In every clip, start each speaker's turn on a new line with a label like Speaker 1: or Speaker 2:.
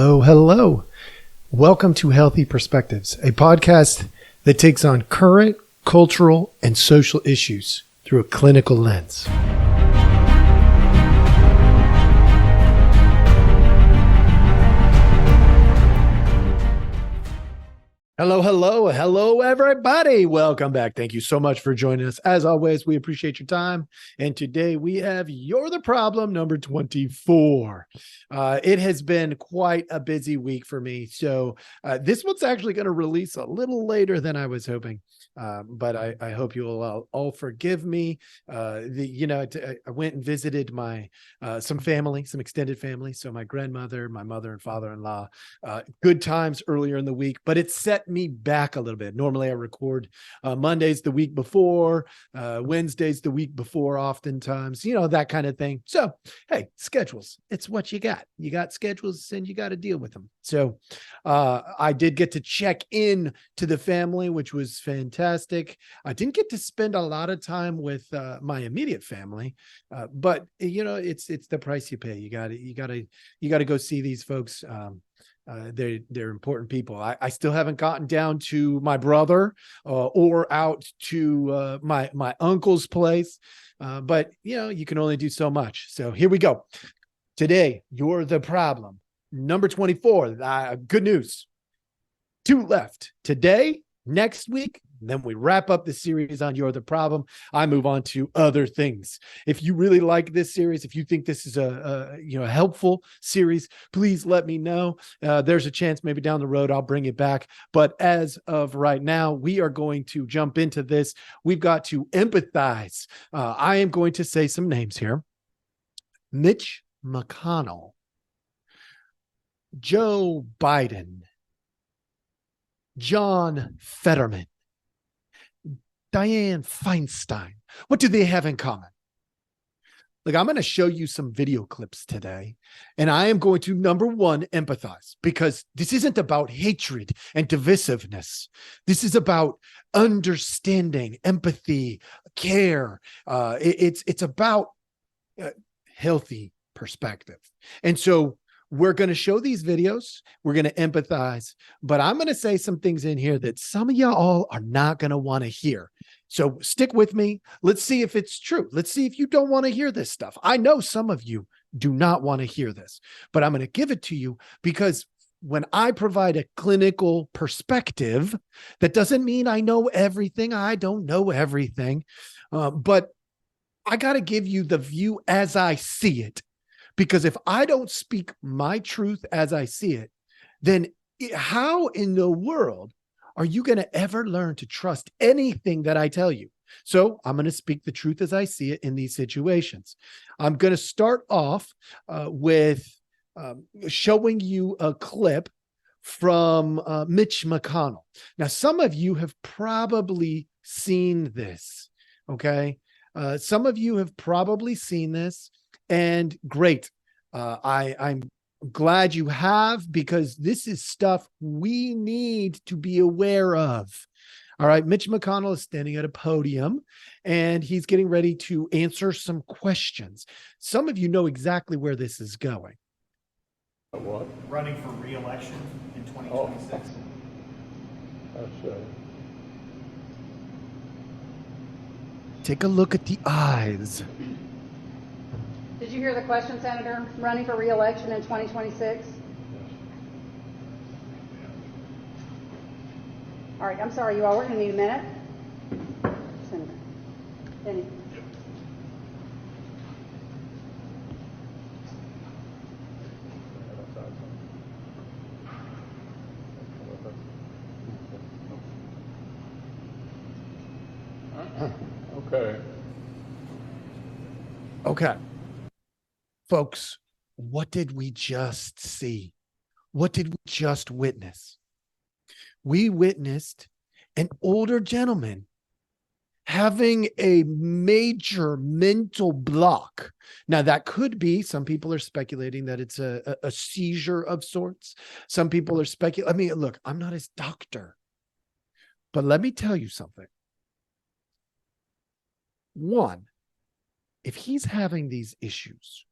Speaker 1: Hello, hello. Welcome to Healthy Perspectives, a podcast that takes on current cultural and social issues through a clinical lens. Hello, everybody. Welcome back. Thank you so much for joining us. As always, we appreciate your time. And today we have You're the Problem, number 24. It has been quite a busy week for me. So this one's actually going to release a little later than I was hoping. But I hope you will all forgive me. I went and visited my some family, some extended family. So my grandmother, my mother and father-in-law, good times earlier in the week, but it set me back a little bit. Normally I record Mondays the week before, Wednesdays the week before, oftentimes, that kind of thing. So, hey, schedules, it's what you got. You got schedules and you got to deal with them. So I did get to check in to the family, which was fantastic. I didn't get to spend a lot of time with my immediate family, but it's the price you pay. You got to go see these folks. They're important people. I still haven't gotten down to my brother or out to my uncle's place, but you can only do so much. So here we go. Today, You're the Problem, number 24. Good news. 2 left today, next week. Then we wrap up the series on You're the Problem. I move on to other things. If you really like this series, if you think this is a helpful series, please let me know. There's a chance maybe down the road I'll bring it back. But as of right now, we are going to jump into this. We've got to empathize. I am going to say some names here. Mitch McConnell, Joe Biden, John Fetterman, Dianne Feinstein. What do they have in common? Look, I'm going to show you some video clips today, and I am going to, number one, empathize, because this isn't about hatred and divisiveness. This is about understanding, empathy, care. It's about healthy perspective. And so we're going to show these videos. We're going to empathize, but I'm going to say some things in here that some of y'all are not going to want to hear. So stick with me. Let's see if it's true. Let's see if you don't want to hear this stuff. I know some of you do not want to hear this, but I'm going to give it to you because when I provide a clinical perspective, that doesn't mean I know everything. I don't know everything, but I got to give you the view as I see it. Because if I don't speak my truth as I see it, then how in the world are you going to ever learn to trust anything that I tell you? So I'm going to speak the truth as I see it in these situations. I'm going to start off with showing you a clip from Mitch McConnell. Now, some of you have probably seen this, okay? Some of you have probably seen this. And great. I'm glad you have, because this is stuff we need to be aware of. All right. Mitch McConnell is standing at a podium and he's getting ready to answer some questions. Some of you know exactly where this is going.
Speaker 2: What?
Speaker 3: Running for re-election in 2026.
Speaker 1: Take a look at the eyes.
Speaker 4: Did you hear the question, Senator? Running for re-election in 2026? All right, I'm sorry, you all. We're going to need a minute. Senator. Penny.
Speaker 1: Okay. Folks, what did we just see? What did we just witness? We witnessed an older gentleman having a major mental block. Now, that could be, some people are speculating that it's a seizure of sorts. Some people are speculating. I mean, look, I'm not his doctor, but let me tell you something. One, if he's having these issues,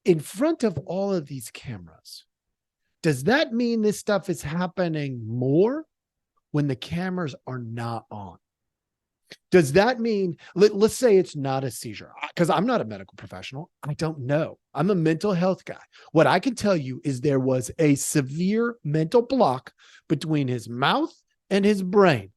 Speaker 1: in front of all of these cameras, does that mean this stuff is happening more when the cameras are not on? Does that mean, let's say it's not a seizure? Because I'm not a medical professional. I don't know. I'm a mental health guy. What I can tell you is there was a severe mental block between his mouth and his brain.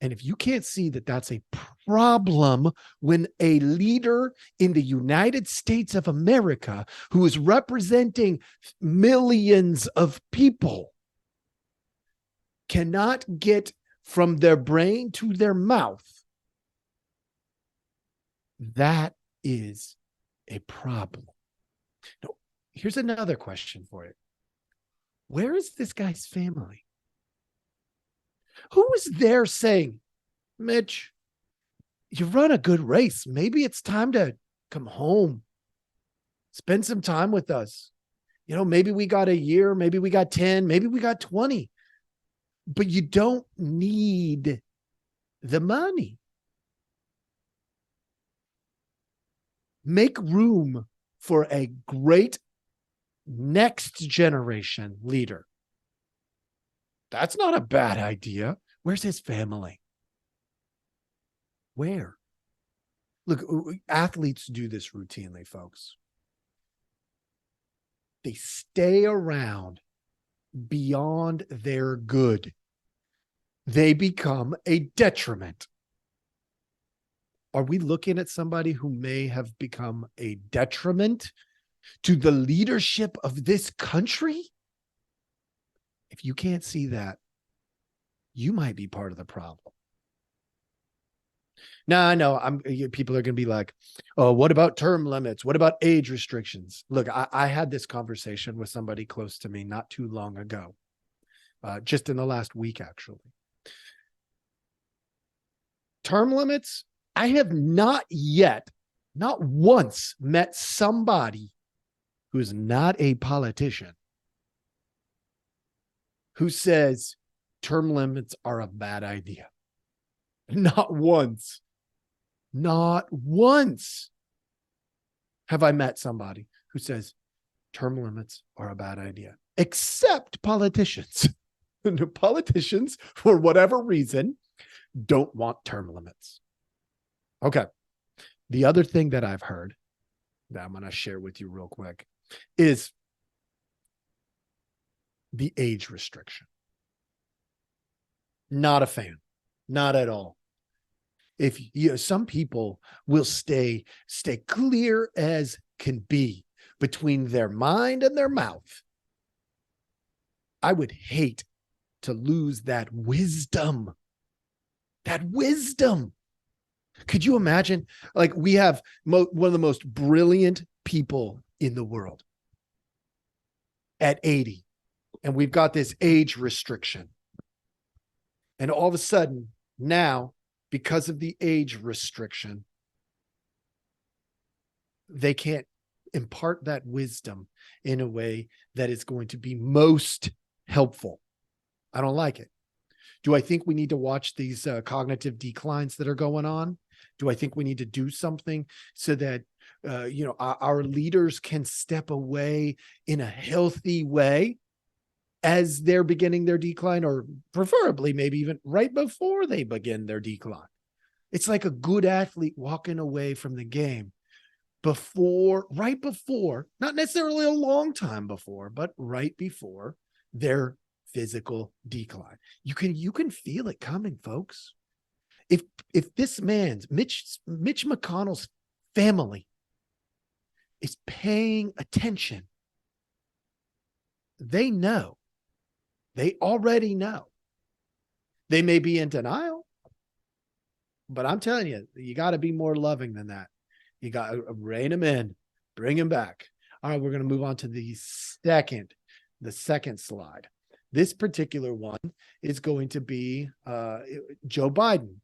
Speaker 1: And if you can't see that that's a problem when a leader in the United States of America who is representing millions of people cannot get from their brain to their mouth, that is a problem. Now, here's another question for you. Where is this guy's family? Who was there saying, Mitch, you run a good race. Maybe it's time to come home, spend some time with us. You know, maybe we got a year, maybe we got 10, maybe we got 20, but you don't need the money. Make room for a great next generation leader. That's not a bad idea. Where's his family? Where? Look, athletes do this routinely, folks. They stay around beyond their good. They become a detriment. Are we looking at somebody who may have become a detriment to the leadership of this country? If you can't see that, you might be part of the problem. Now, I know people are going to be like, oh, what about term limits? What about age restrictions? Look, I had this conversation with somebody close to me not too long ago, just in the last week, actually. Term limits, I have not yet, not once, met somebody who's not a politician who says term limits are a bad idea. Not once. Not once have I met somebody who says term limits are a bad idea, except politicians. Politicians, for whatever reason, don't want term limits. Okay. The other thing that I've heard that I'm going to share with you real quick is the age restriction. Not a fan. Not at all. If you know, some people will stay clear as can be between their mind and their mouth. I would hate to lose that wisdom. That wisdom. Could you imagine? Like, we have one of the most brilliant people in the world at 80, and we've got this age restriction. And all of a sudden, now, because of the age restriction, they can't impart that wisdom in a way that is going to be most helpful. I don't like it. Do I think we need to watch these cognitive declines that are going on? Do I think we need to do something so that our leaders can step away in a healthy way as they're beginning their decline, or preferably maybe even right before they begin their decline? It's like a good athlete walking away from the game right before, not necessarily a long time before, but right before their physical decline. You can feel it coming, folks. If this man's Mitch McConnell's family is paying attention, they know. They already know. They may be in denial, but I'm telling you, you got to be more loving than that. You got to rein him in, bring him back. All right, we're going to move on to the second slide. This particular one is going to be Joe Biden.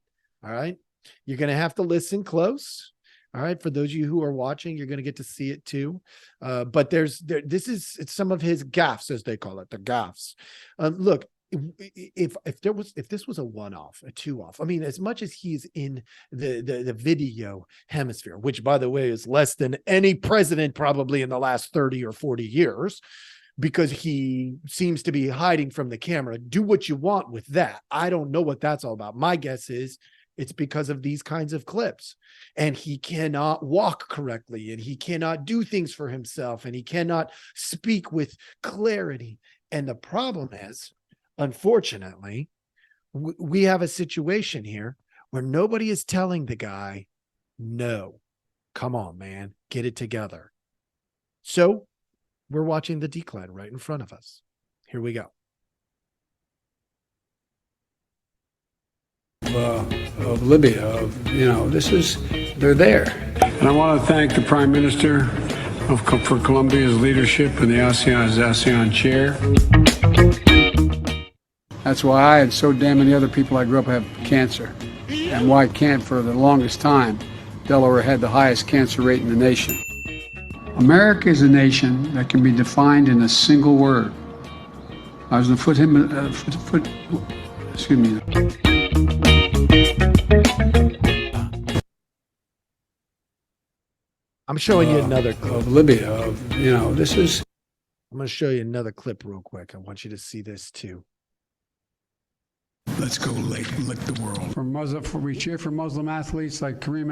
Speaker 1: All right, you're going to have to listen close. All right, for those of you who are watching, you're going to get to see it too. But it's some of his gaffes, as they call it, the gaffes. Look, if this was a one-off, a two-off, I mean, as much as he's in the video hemisphere, which by the way is less than any president probably in the last 30 or 40 years, because he seems to be hiding from the camera. Do what you want with that. I don't know what that's all about. My guess is it's because of these kinds of clips, and he cannot walk correctly, and he cannot do things for himself, and he cannot speak with clarity. And the problem is, unfortunately, we have a situation here where nobody is telling the guy, no, come on, man, get it together. So we're watching the decline right in front of us. Here we go.
Speaker 5: Of Libya, they're there. And I want to thank the Prime Minister for Colombia's leadership in the ASEAN chair. That's why I and so damn many other people I grew up have cancer, and why for the longest time, Delaware had the highest cancer rate in the nation. America is a nation that can be defined in a single word. I was going to excuse me.
Speaker 1: I'm showing you another clip.
Speaker 5: Of Libya, I'm
Speaker 1: going to show you another clip real quick. I want you to see this too.
Speaker 5: Let's go lick the world. We cheer for Muslim athletes like Kareem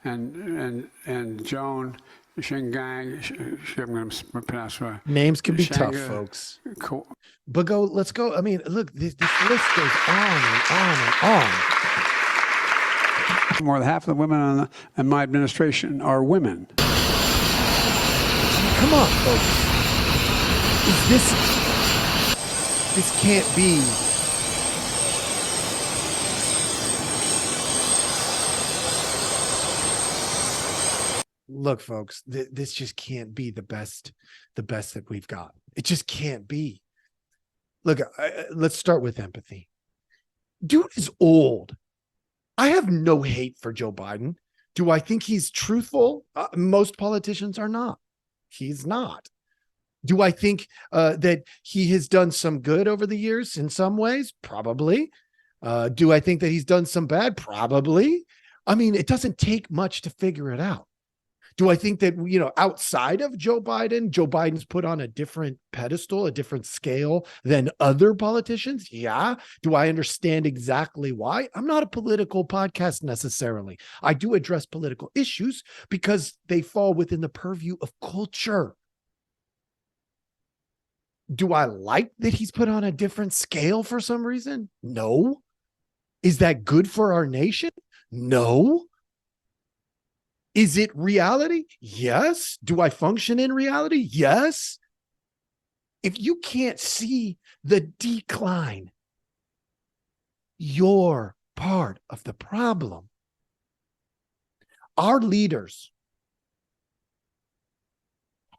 Speaker 5: and Joan Shengang. I'm going to pronounce right.
Speaker 1: Names can be tough, folks. But let's go. I mean, look, this list goes on and on and on.
Speaker 5: More than half of the women in my administration are women.
Speaker 1: Come on, folks. This can't be. Look, folks, this just can't be the best that we've got. It just can't be. Look, let's start with empathy. Dude is old. I have no hate for Joe Biden. Do I think he's truthful? Most politicians are not. He's not. Do I think that he has done some good over the years in some ways? Probably. Do I think that he's done some bad? Probably. I mean, it doesn't take much to figure it out. Do I think that, outside of Joe Biden's put on a different pedestal, a different scale than other politicians? Yeah. Do I understand exactly why? I'm not a political podcast necessarily. I do address political issues because they fall within the purview of culture. Do I like that he's put on a different scale for some reason? No. Is that good for our nation? No. Is it reality? Yes. Do I function in reality? Yes. If you can't see the decline, you're part of the problem. Our leaders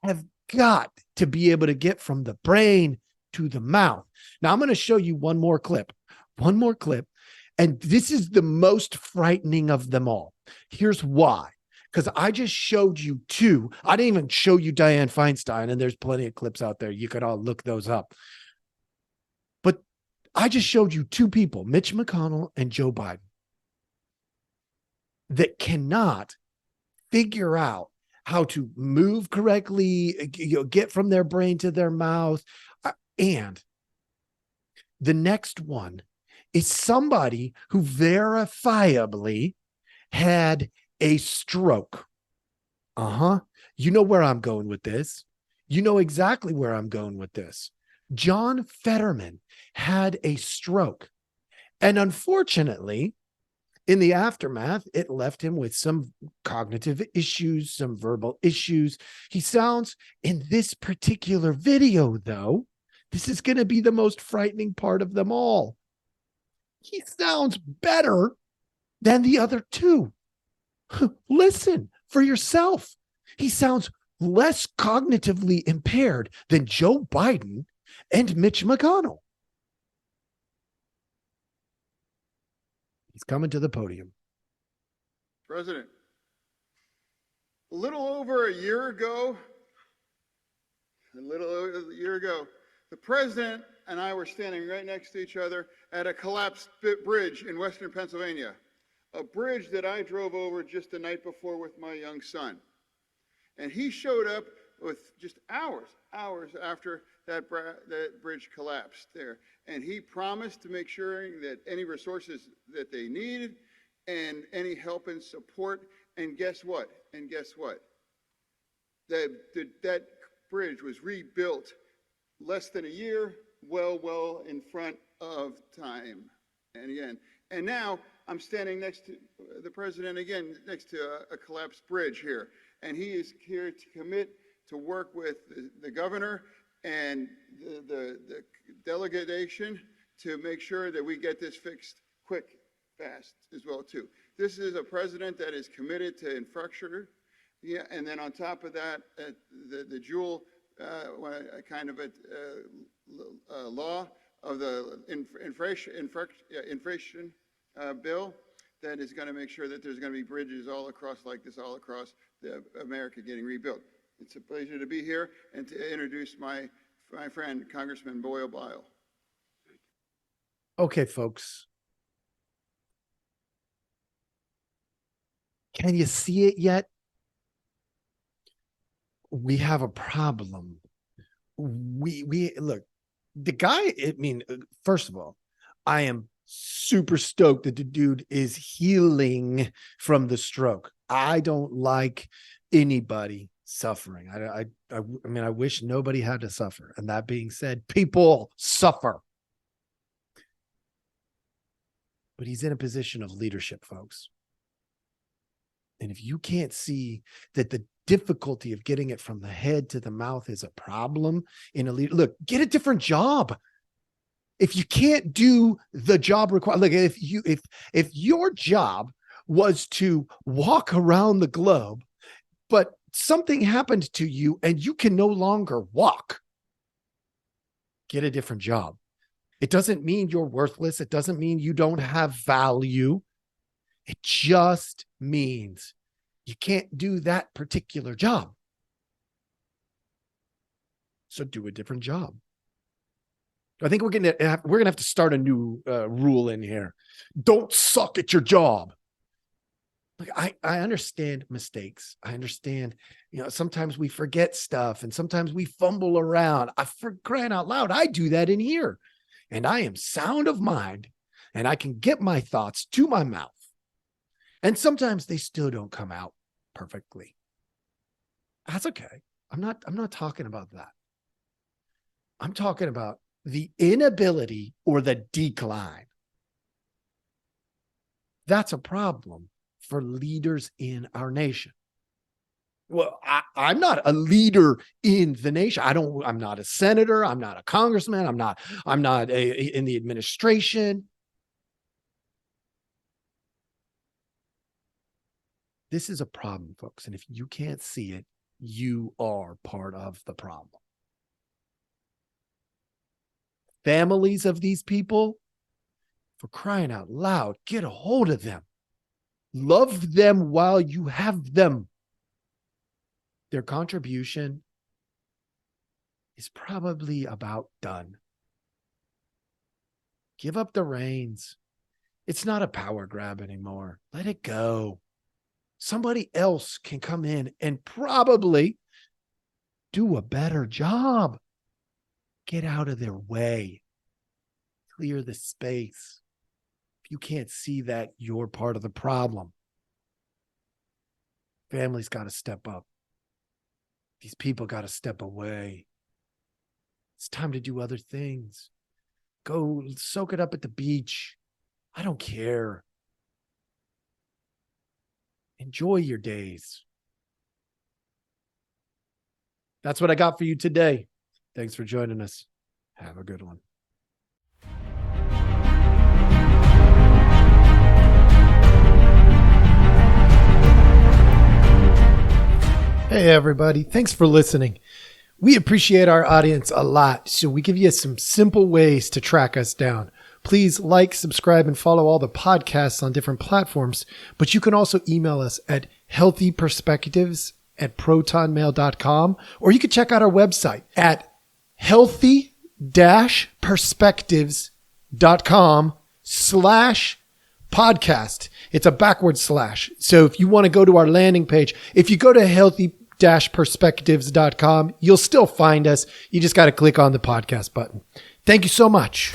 Speaker 1: have got to be able to get from the brain to the mouth. Now I'm going to show you one more clip. And this is the most frightening of them all. Here's why. Because I just showed you two. I didn't even show you Dianne Feinstein, and there's plenty of clips out there. You could all look those up. But I just showed you two people, Mitch McConnell and Joe Biden, that cannot figure out how to move correctly, get from their brain to their mouth. And the next one is somebody who verifiably had a stroke. You know where I'm going with this. You know exactly where I'm going with this. John Fetterman had a stroke. And unfortunately, in the aftermath, it left him with some cognitive issues, some verbal issues. He sounds, in this particular video, though, this is going to be the most frightening part of them all. He sounds better than the other two. Listen for yourself. He sounds less cognitively impaired than Joe Biden and Mitch McConnell. He's coming to the podium.
Speaker 6: President, a little over a year ago, the president and I were standing right next to each other at a collapsed bridge in western Pennsylvania, a bridge that I drove over just the night before with my young son. And he showed up with just hours after that bridge collapsed there. And he promised to make sure that any resources that they needed and any help and support. And guess what? That bridge was rebuilt less than a year, well in front of time. And now I'm standing next to the president again, next to a collapsed bridge here. And he is here to commit to work with the governor and the delegation to make sure that we get this fixed quick, fast as well too. This is a president that is committed to infrastructure. Yeah, and then on top of that, the dual kind of a law of the inflation bill that is going to make sure that there's going to be bridges all across America getting rebuilt. It's a pleasure to be here and to introduce my friend, Congressman Boyle Bile.
Speaker 1: Okay, folks. Can you see it yet? We have a problem. We look, the guy, first of all, I am super stoked that the dude is healing from the stroke. I don't like anybody suffering. I wish nobody had to suffer. And that being said, people suffer. But he's in a position of leadership, folks. And if you can't see that the difficulty of getting it from the head to the mouth is a problem in a leader, look, get a different job. If you can't do the job required, like if your job was to walk around the globe, but something happened to you and you can no longer walk, get a different job. It doesn't mean you're worthless. It doesn't mean you don't have value. It just means you can't do that particular job. So do a different job. I think we're gonna have to start a new rule in here. Don't suck at your job. Like I understand mistakes. I understand, sometimes we forget stuff and sometimes we fumble around. For crying out loud, I do that in here. And I am sound of mind and I can get my thoughts to my mouth. And sometimes they still don't come out perfectly. That's okay. I'm not talking about that. I'm talking about the inability or the decline. That's a problem for leaders in our nation. Well, I'm not a leader in the nation. I'm not a senator. I'm not a congressman. I'm not in the administration. This is a problem, folks. And if you can't see it, you are part of the problem. Families of these people, for crying out loud, get a hold of them. Love them while you have them. Their contribution is probably about done. Give up the reins. It's not a power grab anymore. Let it go. Somebody else can come in and probably do a better job. Get out of their way. Clear the space. If you can't see that, you're part of the problem. Families got to step up. These people got to step away. It's time to do other things. Go soak it up at the beach. I don't care. Enjoy your days. That's what I got for you today. Thanks for joining us. Have a good one. Hey, everybody. Thanks for listening. We appreciate our audience a lot, so we give you some simple ways to track us down. Please like, subscribe, and follow all the podcasts on different platforms, but you can also email us at healthyperspectives@protonmail.com, or you can check out our website at healthy healthy-perspectives.com/podcast. It's a backward slash. So if you want to go to our landing page, if you go to healthy-perspectives.com, you'll still find us. You just got to click on the podcast button. Thank you so much.